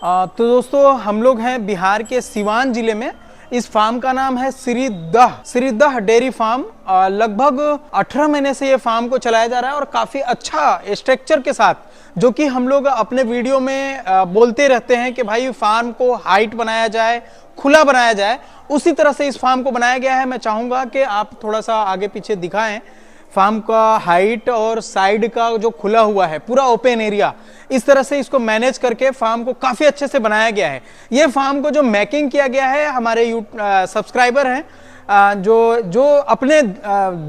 तो दोस्तों हम लोग हैं बिहार के सिवान जिले में। इस फार्म का नाम है श्रीदह डेयरी फार्म। लगभग 18 महीने से ये फार्म को चलाया जा रहा है और काफ़ी अच्छा स्ट्रक्चर के साथ, जो कि हम लोग अपने वीडियो में बोलते रहते हैं कि भाई फार्म को हाइट बनाया जाए, खुला बनाया जाए, उसी तरह से इस फार्म को बनाया गया है। मैं चाहूँगा कि आप थोड़ा सा आगे पीछे दिखाएं फार्म का हाइट और साइड का जो खुला हुआ है पूरा ओपन एरिया। इस तरह से इसको मैनेज करके फार्म को काफ़ी अच्छे से बनाया गया है। ये फार्म को जो मेकिंग किया गया है, हमारे सब्सक्राइबर हैं जो अपने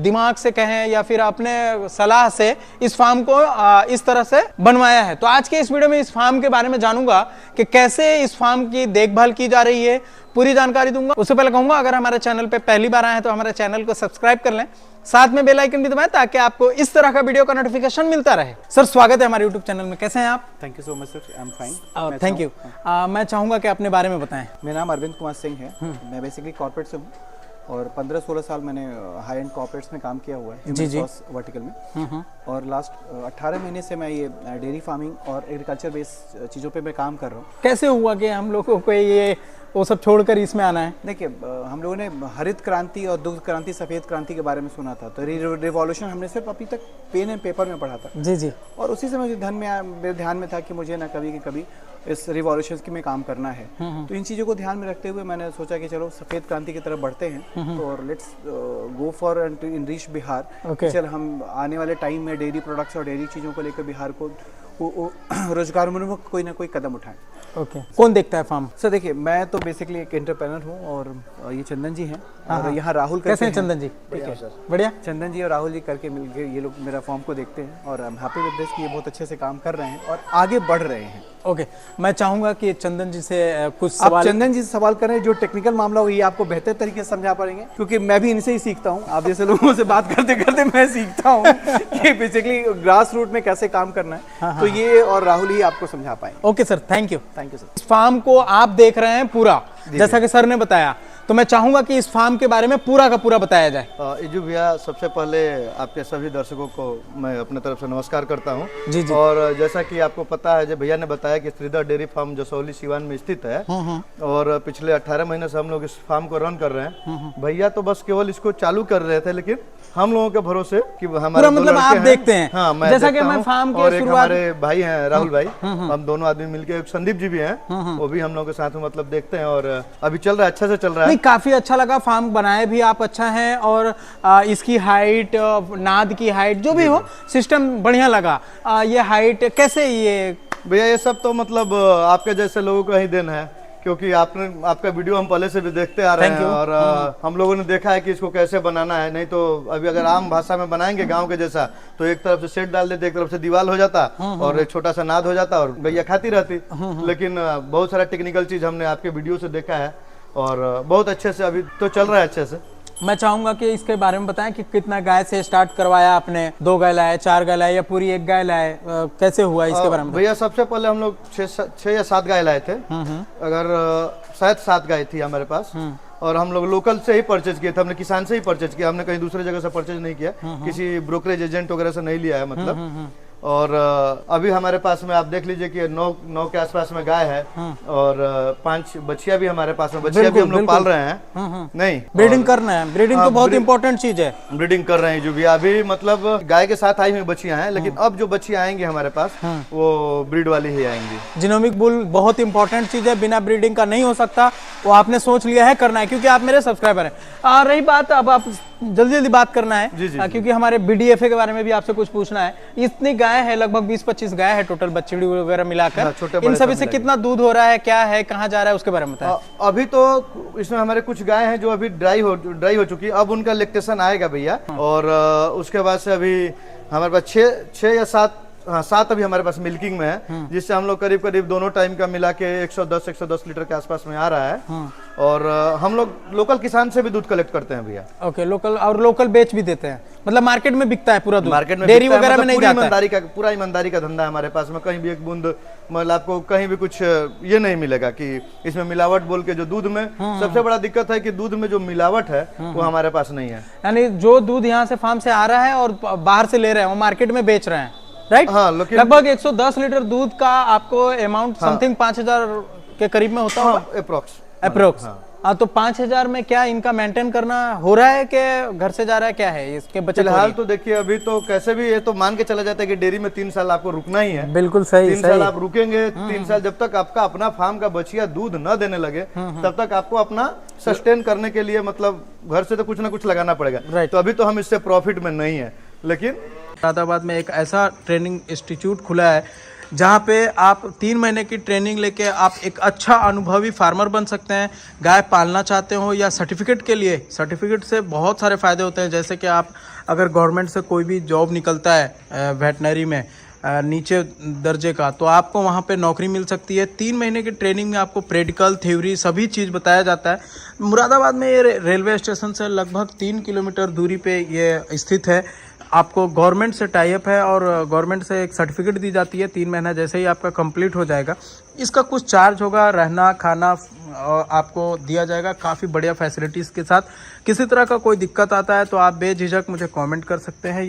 दिमाग से कहें या फिर अपने सलाह से इस फार्म को इस तरह से बनवाया है। तो आज के इस वीडियो में इस फार्म के बारे में जानूंगा कि कैसे इस फार्म की देखभाल की जा रही है, पूरी जानकारी दूंगा। उससे पहले कहूंगा अगर हमारे चैनल पे पहली बार आए हैं तो हमारे चैनल को सब्सक्राइब कर लें, साथ में बेल आइकन भी दबाएं ताकि आपको इस तरह का वीडियो का नोटिफिकेशन मिलता रहे। सर स्वागत है हमारे यूट्यूब चैनल में, कैसे हैं आप? Thank you so much sir, I am fine. Thank you. मैं चाहूंगा कि अपने बारे में बताएं। मेरा नाम अरविंद कुमार सिंह है। मैं बेसिकली कॉर्पोरेट से हूँ और 15-16 साल मैंने हाई एंड कॉर्पोरेट्स में काम किया हुआ है वर्टिकल में। और लास्ट 18 महीने से मैं ये डेयरी फार्मिंग और एग्रीकल्चर बेस्ड चीज़ों पे मैं काम कर रहा हूँ। कैसे हुआ कि हम लोगों को ये वो सब छोड़कर इसमें आना है? देखिए, हम लोगों ने हरित क्रांति और दुग्ध क्रांति, सफ़ेद क्रांति के बारे में सुना था, तो रिवॉल्यूशन हमने सिर्फ अभी तक पेन एंड पेपर में पढ़ा था। जी जी। और उसी से मुझे मेरे ध्यान में था कि मुझे ना कभी कभी इस रिवॉल्यूशन की में काम करना है। तो इन चीज़ों को ध्यान में रखते हुए मैंने सोचा कि चलो सफ़ेद क्रांति की तरफ बढ़ते हैं। तो let's go for in reach Bihar. चल हम आने वाले टाइम में डेयरी प्रोडक्ट्स और डेयरी चीज़ों को लेकर बिहार को रोजगार में कोई ना कोई कदम उठाएं। ओके। कौन देखता है फार्म? सर देखिए, मैं तो बेसिकली एक एंटरप्रेन्योर हूँ और ये चंदन जी हैं और यहाँ राहुल। कैसे हैं चंदन जी? ठीक है सर, बढ़िया। चंदन जी और राहुल जी करके मिलकर ये लोग मेरा फॉर्म को देखते हैं और I am happy with this कि ये बहुत अच्छे से काम कर रहे हैं और आगे बढ़ रहे हैं। ओके। मैं चाहूंगा कि चंदन जी से कुछ सवाल, आप चंदन जी से सवाल करें। जो टेक्निकल मामला हो ये आपको बेहतर तरीके से समझा पाएंगे, क्योंकि मैं भी इनसे ही सीखता हूँ। आप जैसे लोगों से बात करते करते मैं सीखता हूँ कि बेसिकली ग्रास रूट में कैसे काम करना है। तो ये और राहुल ही आपको समझा पाएंगे। Okay sir, thank you. Thank you sir. इस फार्म को आप देख रहे हैं पूरा, जैसा कि सर ने बताया, तो मैं चाहूंगा कि इस फार्म के बारे में पूरा का पूरा बताया जाए। इजू भैया, सबसे पहले आपके सभी दर्शकों को मैं अपने तरफ से नमस्कार करता हूं। जी जी। और जैसा कि आपको पता है, जब भैया ने बताया कि श्रीदह डेयरी फार्म जसौली सिवान में स्थित है और पिछले 18 महीने से हम लोग इस फार्म को रन कर रहे हैं। भैया तो बस केवल इसको चालू कर रहे थे, लेकिन हम लोगों के भरोसे कि हमारे मतलब आप देखते हैं। हाँ, मैं जैसा कि मैं फार्म के और एक हमारे भाई हैं राहुल भाई, हम दोनों आदमी मिलकर, एक संदीप जी भी हैं, वो भी हम लोग के साथ में मतलब देखते हैं और अभी चल रहा है, अच्छे से चल रहा है। काफी अच्छा लगा, फार्म बनाए भी आप अच्छा है और इसकी हाइट, नाद की हाइट, जो भी हो सिस्टम बढ़िया लगा। ये हाइट कैसे? ये भैया ये सब तो मतलब आपके जैसे लोगों का ही देन है, क्योंकि आपका वीडियो हम पहले से भी देखते आ रहे हैं और हम लोगों ने देखा है कि इसको कैसे बनाना है। नहीं तो अभी अगर आम भाषा में बनाएंगे गांव के जैसा, तो एक तरफ से सेट डाल देते, एक तरफ से दीवार हो जाता और एक छोटा सा नाद हो जाता और गैया खाती रहती। लेकिन बहुत सारा टेक्निकल चीज हमने आपके वीडियो से देखा है और बहुत अच्छे से अभी तो चल रहा है अच्छे से। मैं चाहूंगा कि इसके बारे में बताएं कि कितना गाय से स्टार्ट करवाया आपने? 2 गाय लाए, 4 गाय लाए या पूरी 1 गाय लाए? कैसे हुआ इसके बारे में? भैया सबसे पहले हम लोग 6 या 7 गाय लाए थे। अगर शायद 7 गाय थी हमारे पास और हम लोग लोकल से ही परचेज किए थे। हमने किसान से ही परचेज किया, हमने कहीं दूसरे जगह से परचेज नहीं किया, किसी ब्रोकरेज एजेंट वगैरह से नहीं लिया है मतलब। और अभी हमारे पास में आप देख लीजिए कि 9 के आसपास में गाय है और 5 बच्चियां भी हमारे पास में, बच्चियां भी हम लोग पाल रहे हैं। नहीं, ब्रीडिंग करना है, ब्रीडिंग तो बहुत इंपॉर्टेंट चीज है। ब्रीडिंग कर रहे हैं जो भी अभी मतलब गाय के साथ आई हुई बच्चियां हैं, लेकिन अब जो बच्चियां आएंगी हमारे पास वो ब्रीड वाली ही आएंगी। जीनोमिक बुल बहुत इंपॉर्टेंट चीज है, बिना ब्रीडिंग का नहीं हो सकता। वो आपने सोच लिया है करना है, क्योंकि आप मेरे सब्सक्राइबर हैं। रही बात, अब आप जल्दी बात करना है क्योंकि हमारे BDFA के बारे में भी आपसे कुछ पूछना है। इतनी गाय है, लगभग 20-25 गाय है टोटल, बच्ची वगैरह मिलाकर। इन सभी से कितना दूध हो रहा है, क्या है, कहाँ जा रहा है, उसके बारे में बताएं। अभी तो इसमें हमारे कुछ गाय हैं जो अभी ड्राई हो चुकी है, अब उनका लैक्टेशन आएगा भैया। और उसके बाद से अभी हमारे पास 6 या 7 अभी हमारे पास मिल्किंग में है, जिससे हम लोग करीब दोनों टाइम का मिला के 110 लीटर के आसपास में आ रहा है। और हम लोग लोकल किसान से भी दूध कलेक्ट करते हैं भैया। ओके, लोकल और लोकल बेच भी देते हैं, मतलब मार्केट में बिकता है पूरा दूध, मार्केट में डेयरी वगैरह में नहीं जाता है। पूरा ईमानदारी का धंधा है हमारे पास में। कहीं भी एक बूंद मतलब आपको कहीं भी कुछ ये नहीं मिलेगा कि इसमें मिलावट बोल के। जो दूध में सबसे बड़ा दिक्कत है कि दूध में जो मिलावट है वो हमारे पास नहीं है। यानी जो दूध यहाँ से फार्म से आ रहा है और बाहर से ले रहे हैं वो मार्केट में बेच रहे हैं। राइट? हाँ, लेकिन लगभग 110 लीटर दूध का आपको अमाउंट समथिंग 5000 के करीब में होता होगा अप्रोक्स। हाँ, तो 5000 में क्या इनका मेंटेन करना हो रहा है कि घर से जा रहा है, क्या है इसके बचत? फिलहाल तो देखिए अभी तो कैसे भी ये तो मान के चला जाता है कि डेयरी में 3 साल आपको रुकना ही है। बिल्कुल सही, 3 साल आप रुकेंगे। 3 साल जब तक आपका अपना फार्म का बछिया दूध न देने लगे तब तक आपको अपना सस्टेन करने के लिए मतलब घर से तो कुछ ना कुछ लगाना पड़ेगा। तो अभी तो हम इससे प्रॉफिट में नहीं है, लेकिन मुरादाबाद में एक ऐसा ट्रेनिंग इंस्टीट्यूट खुला है जहाँ पे आप 3 महीने की ट्रेनिंग लेके आप एक अच्छा अनुभवी फार्मर बन सकते हैं। गाय पालना चाहते हो या सर्टिफिकेट के लिए, सर्टिफिकेट से बहुत सारे फ़ायदे होते हैं। जैसे कि आप अगर गवर्नमेंट से कोई भी जॉब निकलता है वेटनरी में नीचे दर्जे का, तो आपको वहाँ पे नौकरी मिल सकती है। 3 महीने की ट्रेनिंग में आपको प्रैक्टिकल, थ्योरी सभी चीज़ बताया जाता है। मुरादाबाद में ये रेलवे स्टेशन से लगभग 3 किलोमीटर दूरी पे ये स्थित है। आपको गवर्नमेंट से टाई अप है और गवर्नमेंट से एक सर्टिफिकेट दी जाती है। 3 महीना जैसे ही आपका कंप्लीट हो जाएगा, इसका कुछ चार्ज होगा, रहना खाना आपको दिया जाएगा काफ़ी बढ़िया फैसिलिटीज़ के साथ। किसी तरह का कोई दिक्कत आता है तो आप बेझिझक मुझे कमेंट कर सकते हैं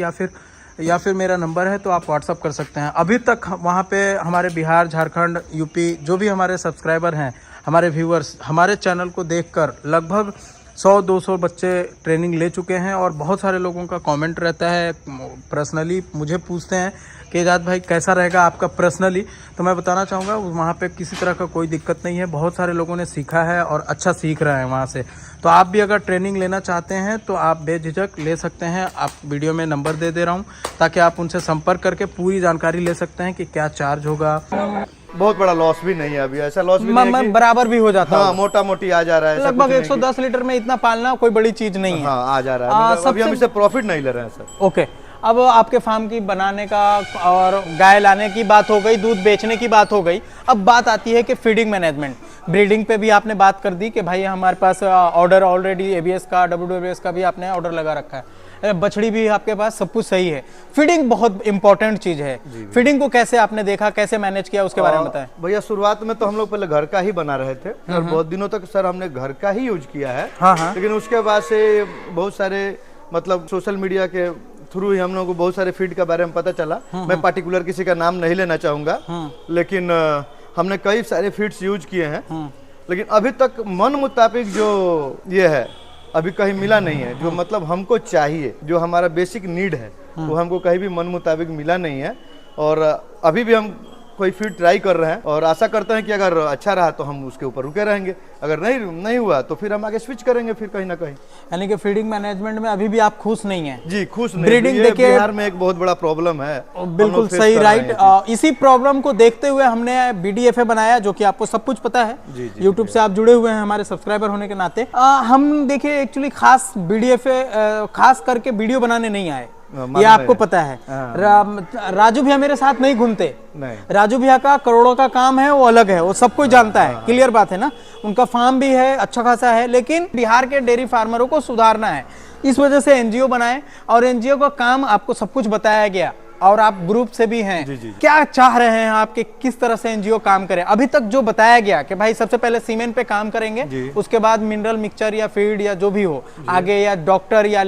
या फिर मेरा नंबर है तो आप व्हाट्सअप कर सकते हैं। अभी तक वहाँ पे हमारे बिहार, झारखंड, यूपी जो भी हमारे सब्सक्राइबर हैं, हमारे व्यूअर्स, हमारे चैनल को देखकर लगभग 100-200 बच्चे ट्रेनिंग ले चुके हैं और बहुत सारे लोगों का कमेंट रहता है। पर्सनली मुझे पूछते हैं कि एजाज भाई कैसा रहेगा आपका पर्सनली, तो मैं बताना चाहूँगा वहाँ पे किसी तरह का कोई दिक्कत नहीं है। बहुत सारे लोगों ने सीखा है और अच्छा सीख रहे हैं वहाँ से। तो आप भी अगर ट्रेनिंग लेना चाहते हैं तो आप बेझिझक ले सकते हैं। आप वीडियो में नंबर दे रहा हूँ ताकि आप उनसे संपर्क करके पूरी जानकारी ले सकते हैं कि क्या चार्ज होगा। बहुत बड़ा लॉस भी नहीं है अभी, ऐसा लॉस भी नहीं है कि बराबर भी हो जाता है। हाँ, मोटा मोटी आ जा रहा है। लगभग 110 लीटर में इतना पालना कोई बड़ी चीज नहीं है। हाँ, आ जा रहा है। मतलब अभी हम इससे प्रॉफिट नहीं ले रहे हैं सर। ओके, अब आपके फार्म की बनाने का और गाय लाने की बात हो गई, दूध बेचने की बात हो गई। अब बात आती है कि फीडिंग मैनेजमेंट, ब्रीडिंग पे भी आपने बात कर दी कि भाई हमारे पास ऑर्डर ऑलरेडी एबीएस का, WWS का भी आपने ऑर्डर लगा रखा है, बछड़ी भी आपके पास, सब कुछ सही है। फीडिंग बहुत इंपॉर्टेंट चीज है। फीडिंग को कैसे आपने देखा, कैसे मैनेज किया, उसके बारे में बताएं। भैया शुरुआत में तो हम लोग पहले घर का ही बना रहे थे और बहुत दिनों तक सर हमने घर का ही यूज किया है। लेकिन उसके बाद से बहुत सारे मतलब सोशल मीडिया के थ्रू ही हम लोगों को बहुत सारे फीड के बारे में पता चला। मैं पार्टिकुलर किसी का नाम नहीं लेना चाहूंगा, लेकिन हमने कई सारे फीड्स यूज किए हैं, लेकिन अभी तक मन मुताबिक जो ये है अभी कहीं मिला नहीं है। जो मतलब हमको चाहिए, जो हमारा बेसिक नीड है, वो हमको कहीं भी मन मुताबिक मिला नहीं है। और अभी भी हम कोई फीड ट्राई कर रहे हैं और आशा करते हैं कि अगर अच्छा रहा तो हम उसके ऊपर रुके रहेंगे, अगर नहीं हुआ तो फिर हम आगे स्विच करेंगे फिर कहीं ना कहीं। यानी कि फीडिंग मैनेजमेंट में अभी भी आप खुश नहीं हैं? जी खुश नहीं। ब्रीडिंग देखिए बिहार में एक बहुत बड़ा प्रॉब्लम है। बिल्कुल सही, राइट। इसी प्रॉब्लम को देखते हुए हमने BDFA बनाया, जो कि आपको सब कुछ पता है। यूट्यूब से आप जुड़े हुए हैं हमारे सब्सक्राइबर होने के नाते। हम देखिए एक्चुअली खास BDFA खास करके वीडियो बनाने नहीं आए, ये आपको पता है। राजू भैया मेरे साथ नहीं घूमते। राजू भैया का करोड़ों का काम है, वो अलग है, वो सब कोई जानता है। क्लियर बात है ना। उनका फार्म भी है, अच्छा खासा है, लेकिन बिहार के डेयरी फार्मरों को सुधारना है। इस वजह से NGO बनाए और NGO का काम आपको सब कुछ बताया गया और आप ग्रुप से भी हैं। क्या चाह रहे हैं आप कि किस तरह से NGO काम करे? अभी तक जो बताया गया कि भाई सबसे पहले सीमेंट पे काम करेंगे, उसके बाद मिनरल मिक्सचर या फीड या जो भी हो आगे, या डॉक्टर या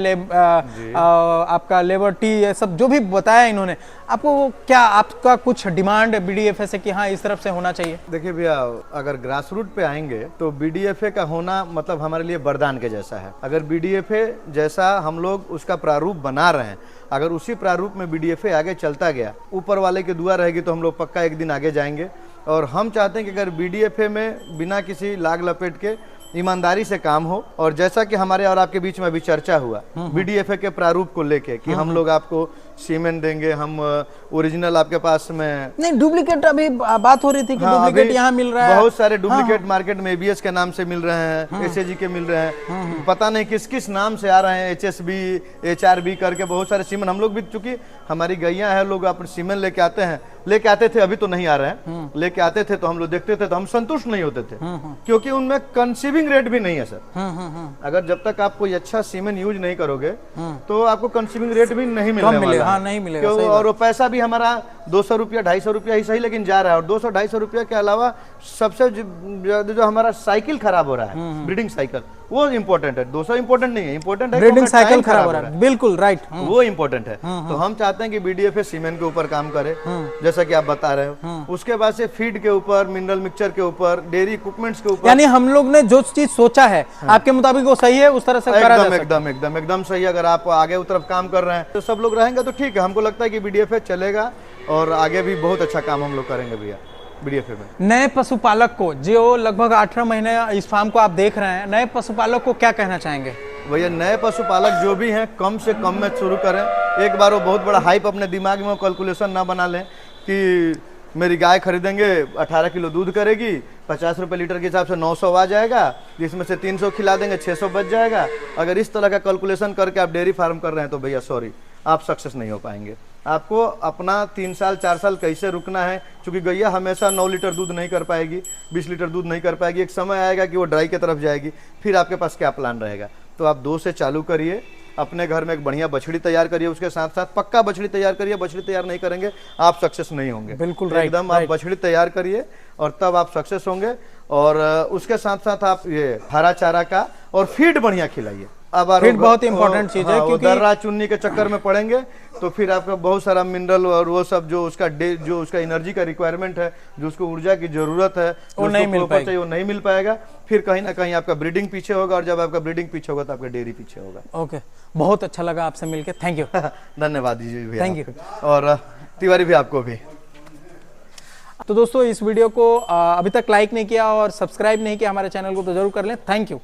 आपका लेबर टी, ये सब जो भी बताया इन्होंने आपको, क्या आपका कुछ डिमांड है BDFA से कि हाँ इस तरफ से होना चाहिए? देखिए भैया, अगर ग्रास रूट पे आएंगे तो BDFA का होना मतलब हमारे लिए वरदान के जैसा है। अगर BDFA जैसा हम लोग उसका प्रारूप बना रहे हैं, अगर उसी प्रारूप में BDFA आगे चलता गया, ऊपर वाले की दुआ रहेगी तो हम लोग पक्का एक दिन आगे जाएंगे। और हम चाहते हैं कि अगर BDFA में बिना किसी लाग लपेट के ईमानदारी से काम हो, और जैसा कि हमारे और आपके बीच में अभी चर्चा हुआ BDFA के प्रारूप को लेके कि हम लोग आपको सीमेंट देंगे, हम ओरिजिनल आपके पास में नहीं, डुप्लीकेट अभी बात हो रही थी कि डुप्लीकेट यहाँ मिल रहा है। बहुत सारे डुप्लीकेट मार्केट में ABS के नाम से मिल रहे हैं, SAG के मिल रहे हैं, पता नहीं किस किस नाम से आ रहे हैं, HSB, HRB करके बहुत सारे सीमेंट। हम लोग भी चूंकि हमारी गैया है, लोग अपने सीमेंट लेके आते थे, अभी तो नहीं आ रहे हैं, लेके आते थे तो हम लोग देखते थे तो हम संतुष्ट नहीं होते थे, क्योंकि उनमें कंसीविंग रेट भी नहीं है सर। अगर जब तक आप कोई अच्छा सीमेंट यूज नहीं करोगे तो आपको कंसीविंग रेट भी नहीं मिलेगा। हाँ, नहीं मिलेगा। और वो पैसा भी हमारा 200 रुपया 250 रुपया ही सही, लेकिन जा रहा है। और 200-250 रुपया के अलावा सबसे जो हमारा साइकिल खराब हो रहा है, ब्रीडिंग साइकिल, वो इम्पोर्टेंट है, 200 इम्पोर्टेंट नहीं है, इम्पोर्टेंट है ब्रीडिंग साइकिल खराब हो रहा है, बिल्कुल राइट, वो इम्पोर्टेंट है। तो हम चाहते हैं कि BDFA सीमेंट के ऊपर काम करे, जैसा कि आप बता रहे हो। उसके बाद से फीड के ऊपर, मिनरल मिक्सचर के ऊपर, डेयरी इक्विपमेंट्स के ऊपर, यानी हम लोग ने जो चीज सोचा है आपके मुताबिक वो सही है, उस तरह से करा जा सकता है। एकदम सही। अगर आप आगे उस तरफ काम कर रहे हैं तो सब लोग रहेंगे तो ठीक है। हमको लगता है कि BDFA चलेगा और आगे भी बहुत अच्छा काम हम लोग करेंगे भैया BDFA में। नए पशुपालक को, जो लगभग 18 महीने इस फार्म को आप देख रहे हैं, नए पशुपालक को क्या कहना चाहेंगे? भैया नए पशुपालक जो भी हैं कम से कम में शुरू करें। एक बार वो बहुत बड़ा हाइप अपने दिमाग में कैलकुलेशन ना बना लें कि मेरी गाय खरीदेंगे 18 किलो दूध करेगी, 50 रुपये लीटर के हिसाब से 900 आ जाएगा, जिसमें से 300 खिला देंगे 600 बच जाएगा। अगर इस तरह का कैलकुलेशन करके आप डेयरी फार्म कर रहे हैं तो भैया सॉरी, आप सक्सेस नहीं हो पाएंगे। आपको अपना 3 साल 4 साल कैसे रुकना है, क्योंकि गैया हमेशा 9 लीटर दूध नहीं कर पाएगी, 20 लीटर दूध नहीं कर पाएगी। एक समय आएगा कि वो ड्राई की तरफ जाएगी, फिर आपके पास क्या प्लान रहेगा? तो आप 2 से चालू करिए, अपने घर में एक बढ़िया बछड़ी तैयार करिए, उसके साथ साथ पक्का बछड़ी तैयार करिए। बछड़ी तैयार नहीं करेंगे आप सक्सेस नहीं होंगे। बिल्कुल एकदम आप बछड़ी तैयार करिए और तब आप सक्सेस होंगे। और उसके साथ साथ आप ये हरा चारा का और फीड बढ़िया खिलाइए। अब फीड बहुत इंपॉर्टेंट चीज है, क्योंकि दर्रा चुन्नी के चक्कर में पड़ेंगे तो फिर आपका बहुत सारा मिनरल और वो सब जो उसका एनर्जी का रिक्वायरमेंट है, जो उसको ऊर्जा की जरूरत है, वो नहीं मिल पाएगा। फिर कहीं ना कहीं आपका ब्रीडिंग पीछे होगा, और जब आपका ब्रीडिंग पीछे होगा तो आपका डेयरी पीछे होगा। ओके, बहुत अच्छा लगा आपसे मिलके, थैंक यू। धन्यवाद जी भैया, थैंक यू। और तिवारी भी आपको भी। तो दोस्तों इस वीडियो को अभी तक लाइक नहीं किया और सब्सक्राइब नहीं किया हमारे चैनल को तो जरूर कर लें। Thank you.